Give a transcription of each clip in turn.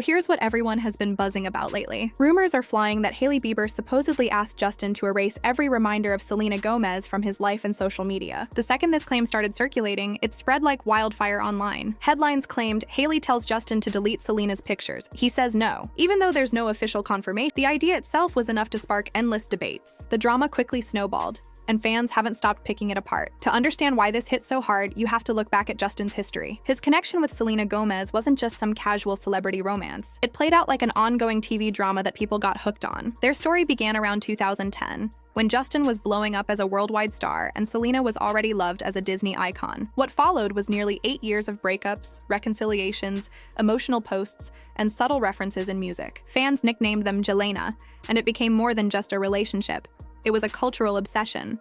Here's what everyone has been buzzing about lately. Rumors are flying that Hailey Bieber supposedly asked Justin to erase every reminder of Selena Gomez from his life and social media. The second this claim started circulating, it spread like wildfire online. Headlines claimed Hailey tells Justin to delete Selena's pictures. He says no. Even though there's no official confirmation, the idea itself was enough to spark endless debates. The drama quickly snowballed, and fans haven't stopped picking it apart. To understand why this hit so hard, you have to look back at Justin's history. His connection with Selena Gomez wasn't just some casual celebrity romance. It played out like an ongoing TV drama that people got hooked on. Their story began around 2010, when Justin was blowing up as a worldwide star and Selena was already loved as a Disney icon. What followed was nearly 8 years of breakups, reconciliations, emotional posts, and subtle references in music. Fans nicknamed them Selena, and it became more than just a relationship. It was a cultural obsession.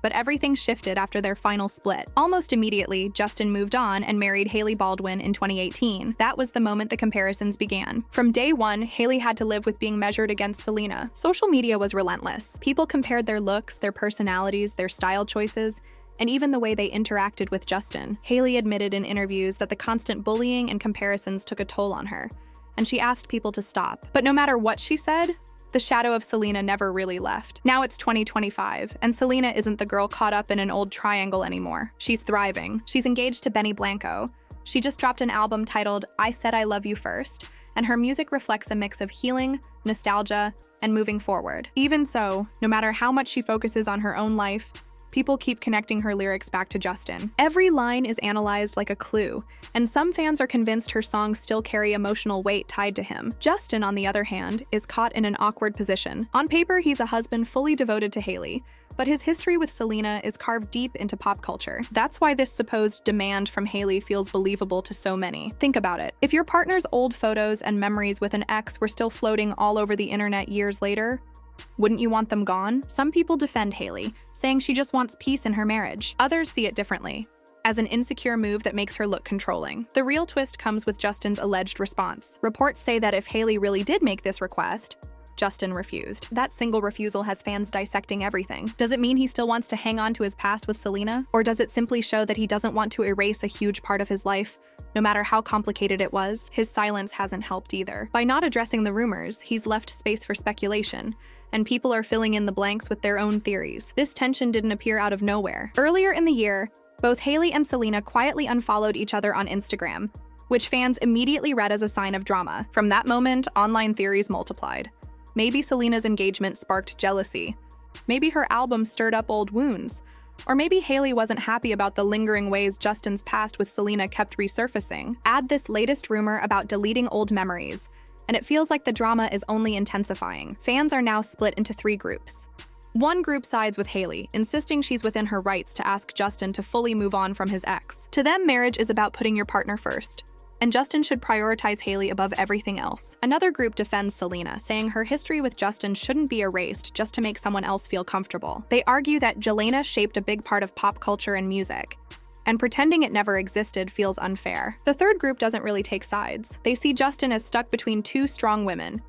But everything shifted after their final split. Almost immediately, Justin moved on and married Hailey Baldwin in 2018. That was the moment the comparisons began. From day one, Hailey had to live with being measured against Selena. Social media was relentless. People compared their looks, their personalities, their style choices, and even the way they interacted with Justin. Hailey admitted in interviews that the constant bullying and comparisons took a toll on her, and she asked people to stop. But no matter what she said, the shadow of Selena never really left. Now it's 2025, and Selena isn't the girl caught up in an old triangle anymore. She's thriving. She's engaged to Benny Blanco. She just dropped an album titled I Said I Love You First, and her music reflects a mix of healing, nostalgia, and moving forward. Even so, no matter how much she focuses on her own life, people keep connecting her lyrics back to Justin. Every line is analyzed like a clue, and some fans are convinced her songs still carry emotional weight tied to him. Justin, on the other hand, is caught in an awkward position. On paper, he's a husband fully devoted to Hailey, but his history with Selena is carved deep into pop culture. That's why this supposed demand from Hailey feels believable to so many. Think about it. If your partner's old photos and memories with an ex were still floating all over the internet years later, wouldn't you want them gone? Some people defend Hailey, saying she just wants peace in her marriage. Others see it differently, as an insecure move that makes her look controlling. The real twist comes with Justin's alleged response. Reports say that if Hailey really did make this request, Justin refused. That single refusal has fans dissecting everything. Does it mean he still wants to hang on to his past with Selena? Or does it simply show that he doesn't want to erase a huge part of his life, no matter how complicated it was? His silence hasn't helped either. By not addressing the rumors, he's left space for speculation, and people are filling in the blanks with their own theories. This tension didn't appear out of nowhere. Earlier in the year, both Hailey and Selena quietly unfollowed each other on Instagram, which fans immediately read as a sign of drama. From that moment, online theories multiplied. Maybe Selena's engagement sparked jealousy. Maybe her album stirred up old wounds. Or maybe Hailey wasn't happy about the lingering ways Justin's past with Selena kept resurfacing. Add this latest rumor about deleting old memories, and it feels like the drama is only intensifying. Fans are now split into 3 groups. One group sides with Hailey, insisting she's within her rights to ask Justin to fully move on from his ex. To them, marriage is about putting your partner first, and Justin should prioritize Hailey above everything else. Another group defends Selena, saying her history with Justin shouldn't be erased just to make someone else feel comfortable. They argue that Selena shaped a big part of pop culture and music, and pretending it never existed feels unfair. The third group doesn't really take sides. They see Justin as stuck between 2 strong women,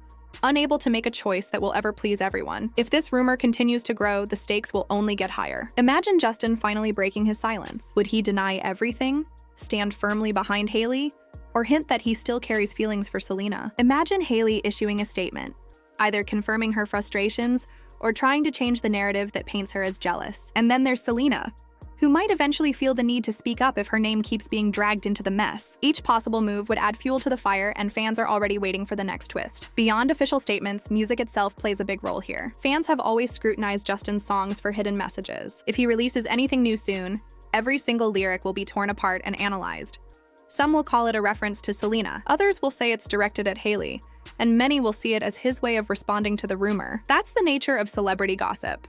unable to make a choice that will ever please everyone. If this rumor continues to grow, the stakes will only get higher. Imagine Justin finally breaking his silence. Would he deny everything, stand firmly behind Hailey, or hint that he still carries feelings for Selena? Imagine Hailey issuing a statement, either confirming her frustrations or trying to change the narrative that paints her as jealous. And then there's Selena, who might eventually feel the need to speak up if her name keeps being dragged into the mess. Each possible move would add fuel to the fire, and fans are already waiting for the next twist. Beyond official statements, music itself plays a big role here. Fans have always scrutinized Justin's songs for hidden messages. If he releases anything new soon, every single lyric will be torn apart and analyzed. Some will call it a reference to Selena, others will say it's directed at Hailey, and many will see it as his way of responding to the rumor. That's the nature of celebrity gossip.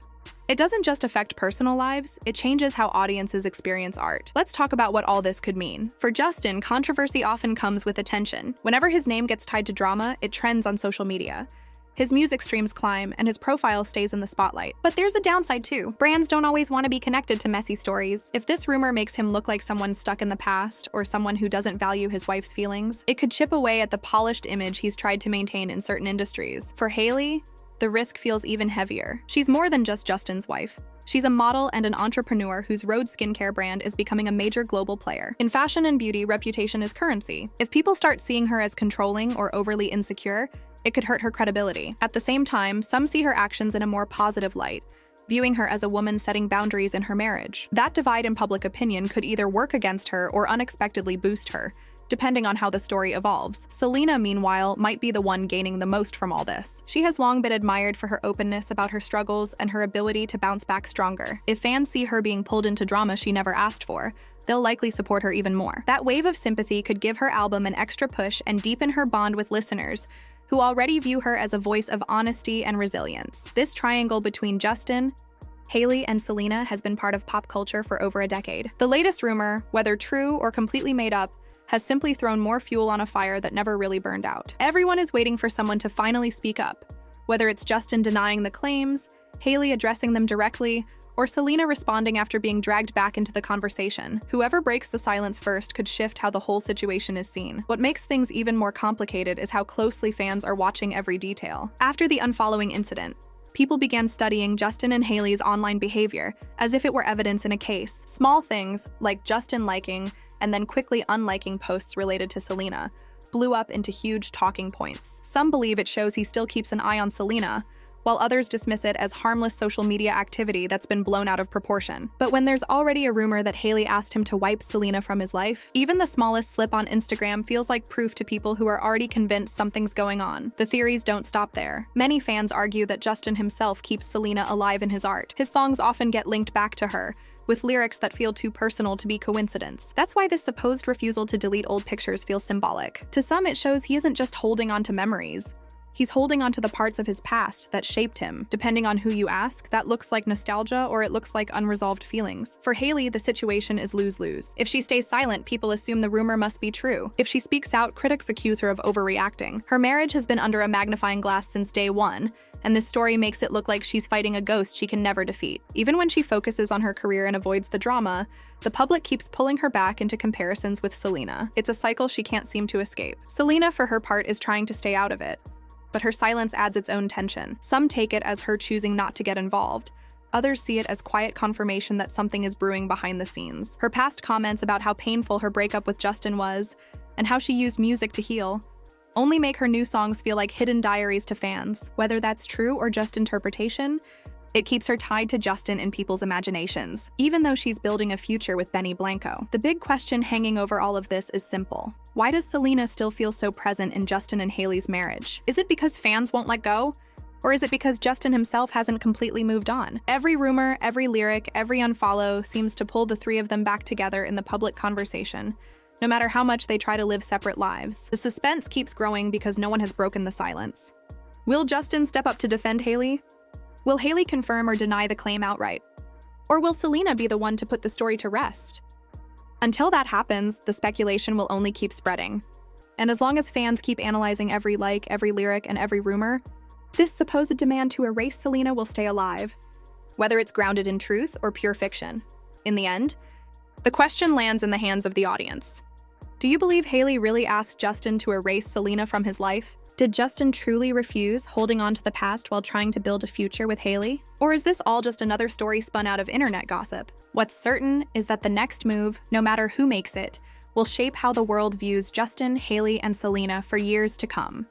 It doesn't just affect personal lives, it changes how audiences experience art. Let's talk about what all this could mean. For Justin, controversy often comes with attention. Whenever his name gets tied to drama, it trends on social media. His music streams climb, and his profile stays in the spotlight. But there's a downside too. Brands don't always want to be connected to messy stories. If this rumor makes him look like someone stuck in the past, or someone who doesn't value his wife's feelings, it could chip away at the polished image he's tried to maintain in certain industries. For Hailey, the risk feels even heavier. She's more than just Justin's wife. She's a model and an entrepreneur whose Rhode skincare brand is becoming a major global player. In fashion and beauty, reputation is currency. If people start seeing her as controlling or overly insecure, it could hurt her credibility. At the same time, some see her actions in a more positive light, viewing her as a woman setting boundaries in her marriage. That divide in public opinion could either work against her or unexpectedly boost her, depending on how the story evolves. Selena, meanwhile, might be the one gaining the most from all this. She has long been admired for her openness about her struggles and her ability to bounce back stronger. If fans see her being pulled into drama she never asked for, they'll likely support her even more. That wave of sympathy could give her album an extra push and deepen her bond with listeners, who already view her as a voice of honesty and resilience. This triangle between Justin, Hailey, and Selena has been part of pop culture for over a decade. The latest rumor, whether true or completely made up, has simply thrown more fuel on a fire that never really burned out. Everyone is waiting for someone to finally speak up, whether it's Justin denying the claims, Hailey addressing them directly, or Selena responding after being dragged back into the conversation. Whoever breaks the silence first could shift how the whole situation is seen. What makes things even more complicated is how closely fans are watching every detail. After the unfollowing incident, people began studying Justin and Hailey's online behavior as if it were evidence in a case. Small things, like Justin liking and then quickly unliking posts related to Selena, blew up into huge talking points. Some believe it shows he still keeps an eye on Selena, while others dismiss it as harmless social media activity that's been blown out of proportion. But when there's already a rumor that Hailey asked him to wipe Selena from his life, even the smallest slip on Instagram feels like proof to people who are already convinced something's going on. The theories don't stop there. Many fans argue that Justin himself keeps Selena alive in his art. His songs often get linked back to her, with lyrics that feel too personal to be coincidence. That's why this supposed refusal to delete old pictures feels symbolic. To some, it shows he isn't just holding on to memories. He's holding on to the parts of his past that shaped him. Depending on who you ask, that looks like nostalgia or it looks like unresolved feelings. For Hailey, the situation is lose-lose. If she stays silent, people assume the rumor must be true. If she speaks out, critics accuse her of overreacting. Her marriage has been under a magnifying glass since day one, and this story makes it look like she's fighting a ghost she can never defeat. Even when she focuses on her career and avoids the drama, the public keeps pulling her back into comparisons with Selena. It's a cycle she can't seem to escape. Selena, for her part, is trying to stay out of it, but her silence adds its own tension. Some take it as her choosing not to get involved. Others see it as quiet confirmation that something is brewing behind the scenes. Her past comments about how painful her breakup with Justin was, and how she used music to heal, only make her new songs feel like hidden diaries to fans. Whether that's true or just interpretation, it keeps her tied to Justin in people's imaginations, even though she's building a future with Benny Blanco. The big question hanging over all of this is simple. Why does Selena still feel so present in Justin and Hailey's marriage? Is it because fans won't let go? Or is it because Justin himself hasn't completely moved on? Every rumor, every lyric, every unfollow seems to pull the three of them back together in the public conversation, no matter how much they try to live separate lives. The suspense keeps growing because no one has broken the silence. Will Justin step up to defend Hailey? Will Hailey confirm or deny the claim outright? Or will Selena be the one to put the story to rest? Until that happens, the speculation will only keep spreading. And as long as fans keep analyzing every like, every lyric, and every rumor, this supposed demand to erase Selena will stay alive, whether it's grounded in truth or pure fiction. In the end, the question lands in the hands of the audience. Do you believe Hailey really asked Justin to erase Selena from his life? Did Justin truly refuse, holding on to the past while trying to build a future with Hailey? Or is this all just another story spun out of internet gossip? What's certain is that the next move, no matter who makes it, will shape how the world views Justin, Hailey, and Selena for years to come.